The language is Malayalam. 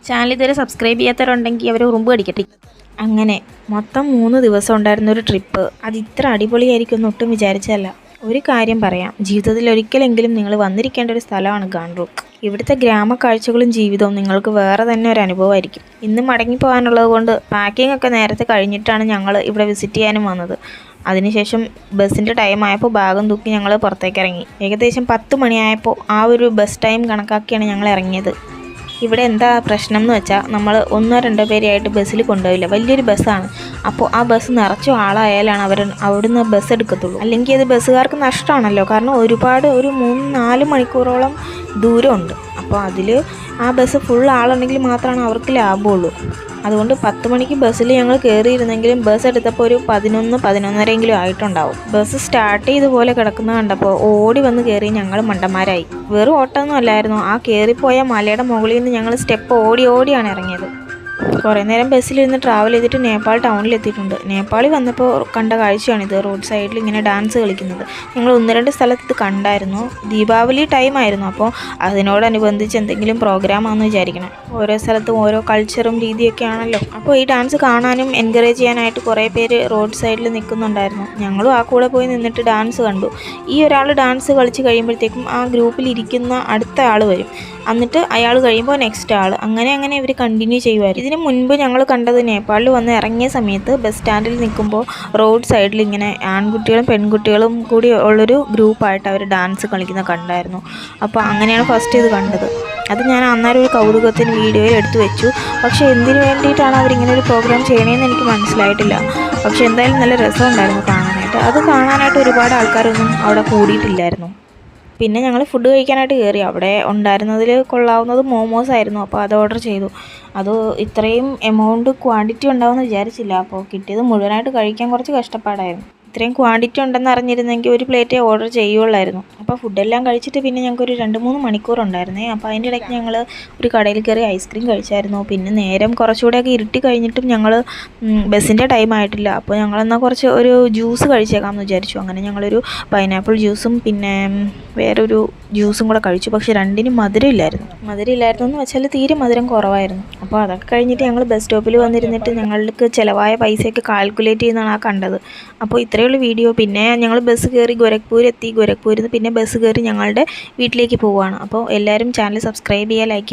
ചാനൽ ഇതുവരെ സബ്സ്ക്രൈബ് ചെയ്യാത്തവരുണ്ടെങ്കിൽ അവർ ഉറുമ്പ് കടിക്കട്ടെ. അങ്ങനെ മൊത്തം 3 ദിവസം ഉണ്ടായിരുന്നൊരു ട്രിപ്പ്. അത് ഇത്ര അടിപൊളിയായിരിക്കുമെന്ന് ഒട്ടും വിചാരിച്ചല്ല. ഒരു കാര്യം പറയാം, ജീവിതത്തിൽ ഒരിക്കലെങ്കിലും നിങ്ങൾ വന്നിരിക്കേണ്ട ഒരു സ്ഥലമാണ് ഗാൻഡ്രൂക്ക്. ഇവിടുത്തെ ഗ്രാമക്കാഴ്ചകളും ജീവിതവും നിങ്ങൾക്ക് വേറെ തന്നെ ഒരു അനുഭവമായിരിക്കും. ഇന്ന് മടങ്ങിപ്പോകാനുള്ളത് കൊണ്ട് പാക്കിംഗ് ഒക്കെ നേരത്തെ കഴിഞ്ഞിട്ടാണ് ഞങ്ങൾ ഇവിടെ വിസിറ്റ് ചെയ്യാനും വന്നത്. അതിനുശേഷം ബസ്സിൻ്റെ ടൈം ആയപ്പോൾ ബാഗും തൂക്കി ഞങ്ങൾ പുറത്തേക്ക് ഇറങ്ങി. ഏകദേശം 10 മണിയായപ്പോൾ ആ ഒരു ബസ് ടൈം കണക്കാക്കിയാണ് ഞങ്ങൾ ഇറങ്ങിയത്. ഇവിടെ എന്താ പ്രശ്നം എന്ന് വെച്ചാൽ നമ്മൾ 1-2 പേരെയായിട്ട് ബസ്സിൽ കൊണ്ടുപോയില്ല. വലിയൊരു ബസ്സാണ്. അപ്പോൾ ആ ബസ് നിറച്ചു ആളായാലാണ് അവിടുന്ന് ബസ് എടുക്കത്തുള്ളൂ. അല്ലെങ്കിൽ അത് ബസ്സുകാർക്ക് നഷ്ടമാണല്ലോ. കാരണം ഒരുപാട് ഒരു 3-4 മണിക്കൂറോളം ദൂരമുണ്ട്. അപ്പോൾ അതിൽ ആ ബസ് ഫുൾ ആളുണ്ടെങ്കിൽ മാത്രമാണ് അവർക്ക് ലാഭമുള്ളൂ. അതുകൊണ്ട് 10 മണിക്ക് ബസ്സിൽ ഞങ്ങൾ കയറിയിരുന്നെങ്കിലും ബസ് എടുത്തപ്പോൾ ഒരു 11-11:30 ആയിട്ടുണ്ടാവും. ബസ് സ്റ്റാർട്ട് ചെയ്ത പോലെ കിടക്കുന്നത് കണ്ടപ്പോൾ ഓടി വന്ന് കയറി ഞങ്ങൾ മണ്ടന്മാരായി. വെറും ഓട്ടമൊന്നും അല്ലായിരുന്നു. ആ കയറിപ്പോയ മലയുടെ മുകളിൽ നിന്ന് ഞങ്ങൾ സ്റ്റെപ്പ് ഓടിയാണ് ഇറങ്ങിയത്. കുറേ നേരം ബസ്സിലിരുന്ന് ട്രാവൽ ചെയ്തിട്ട് നേപ്പാൾ ടൗണിൽ എത്തിയിട്ടുണ്ട്. നേപ്പാളിൽ വന്നപ്പോൾ കണ്ട കാഴ്ചയാണിത്. റോഡ് സൈഡിൽ ഇങ്ങനെ ഡാൻസ് കളിക്കുന്നത്. ഞങ്ങൾ 1-2 സ്ഥലത്ത് ഇത് കണ്ടായിരുന്നു. ദീപാവലി ടൈം ആയിരുന്നു. അപ്പോൾ അതിനോടനുബന്ധിച്ച് എന്തെങ്കിലും പ്രോഗ്രാമാണെന്ന് വിചാരിക്കണം. ഓരോ സ്ഥലത്തും ഓരോ കൾച്ചറും രീതിയൊക്കെ ആണല്ലോ. അപ്പോൾ ഈ ഡാൻസ് കാണാനും എൻകറേജ് ചെയ്യാനായിട്ട് കുറേ പേര് റോഡ് സൈഡിൽ നിൽക്കുന്നുണ്ടായിരുന്നു. ഞങ്ങളും ആ കൂടെ പോയി നിന്നിട്ട് ഡാൻസ് കണ്ടു. ഈ ഒരാൾ ഡാൻസ് കളിച്ച് കഴിയുമ്പോഴത്തേക്കും ആ ഗ്രൂപ്പിൽ ഇരിക്കുന്ന അടുത്ത ആൾ വരും. എന്നിട്ട് അയാൾ കഴിയുമ്പോൾ നെക്സ്റ്റ് ആൾ, അങ്ങനെ ഇവർ കണ്ടിന്യൂ ചെയ്യുമായിരുന്നു. ഇതിന് മുൻപ് ഞങ്ങൾ കണ്ടത് നേപ്പാളിൽ വന്ന് ഇറങ്ങിയ സമയത്ത് ബസ് സ്റ്റാൻഡിൽ നിൽക്കുമ്പോൾ റോഡ് സൈഡിൽ ഇങ്ങനെ ആൺകുട്ടികളും പെൺകുട്ടികളും കൂടി ഉള്ളൊരു ഗ്രൂപ്പായിട്ട് അവർ ഡാൻസ് കളിക്കുന്ന കണ്ടായിരുന്നു. അപ്പോൾ അങ്ങനെയാണ് ഫസ്റ്റ് ഇത് കണ്ടത്. അത് ഞാൻ അന്നേരം ഒരു കൗതുകത്തിന് വീഡിയോയിൽ എടുത്തു വെച്ചു. പക്ഷേ എന്തിനു വേണ്ടിയിട്ടാണ് അവരിങ്ങനെ ഒരു പ്രോഗ്രാം ചെയ്യണമെന്ന് എനിക്ക് മനസ്സിലായിട്ടില്ല. പക്ഷേ എന്തായാലും നല്ല രസമുണ്ടായിരുന്നു കാണാനായിട്ട്. അത് കാണാനായിട്ട് ഒരുപാട് ആൾക്കാരൊന്നും അവിടെ കൂടിയിട്ടില്ലായിരുന്നു. പിന്നെ ഞങ്ങൾ ഫുഡ് കഴിക്കാനായിട്ട് കയറി. അവിടെ ഉണ്ടായിരുന്നതിൽ കൊള്ളാവുന്നത് മോമോസ് ആയിരുന്നു. അപ്പോൾ അത് ഓർഡർ ചെയ്തു. അത് ഇത്രയും എമൗണ്ട് ക്വാണ്ടിറ്റി ഉണ്ടാവുമെന്ന് വിചാരിച്ചില്ല. അപ്പോൾ കിട്ടിയത് മുഴുവനായിട്ട് കഴിക്കാൻ കുറച്ച് കഷ്ടപ്പാടായിരുന്നു. ഇത്രയും ക്വാണ്ടിറ്റി ഉണ്ടെന്ന് അറിഞ്ഞിരുന്നെങ്കിൽ ഒരു പ്ലേറ്റേ ഓർഡർ ചെയ്യുള്ളായിരുന്നു. അപ്പോൾ ഫുഡെല്ലാം കഴിച്ചിട്ട് പിന്നെ ഞങ്ങൾക്കൊരു 2-3 മണിക്കൂർ ഉണ്ടായിരുന്നേ. അപ്പോൾ അതിൻ്റെ ഇടയ്ക്ക് ഞങ്ങൾ ഒരു കടയിൽ കയറി ഐസ്ക്രീം കഴിച്ചായിരുന്നു. പിന്നെ നേരം കുറച്ചുകൂടെയൊക്കെ ഇരുട്ടി കഴിഞ്ഞിട്ടും ഞങ്ങൾ ബസ്സിൻ്റെ ടൈം ആയിട്ടില്ല. അപ്പോൾ ഞങ്ങളെന്നാൽ കുറച്ച് ഒരു ജ്യൂസ് കഴിച്ചേക്കാമെന്ന് വിചാരിച്ചു. അങ്ങനെ ഞങ്ങളൊരു പൈനാപ്പിൾ ജ്യൂസും പിന്നെ വേറൊരു ജ്യൂസും കൂടെ കഴിച്ചു. പക്ഷേ രണ്ടിനും മധുരമില്ലായിരുന്നു എന്ന് വെച്ചാൽ തീരെ മധുരം കുറവായിരുന്നു. അപ്പോൾ അതൊക്കെ കഴിഞ്ഞിട്ട് ഞങ്ങൾ ബസ് സ്റ്റോപ്പിൽ വന്നിരുന്നിട്ട് ഞങ്ങൾക്ക് ചിലവായ പൈസയൊക്കെ കാൽക്കുലേറ്റ് ചെയ്യുന്നതാണ് ആ കണ്ടത്. അപ്പോൾ ഇത്രയുള്ള വീഡിയോ. പിന്നെ ഞങ്ങൾ ബസ് കയറി ഗോരഖ്പൂർ എത്തി. ഗോരഖ്പൂരിൽ നിന്ന് പിന്നെ ബസ് കയറി ഞങ്ങളുടെ വീട്ടിലേക്ക് പോവുകയാണ്. അപ്പോൾ എല്ലാവരും ചാനൽ സബ്സ്ക്രൈബ് ചെയ്യുക, ലൈക്ക് ചെയ്യുക.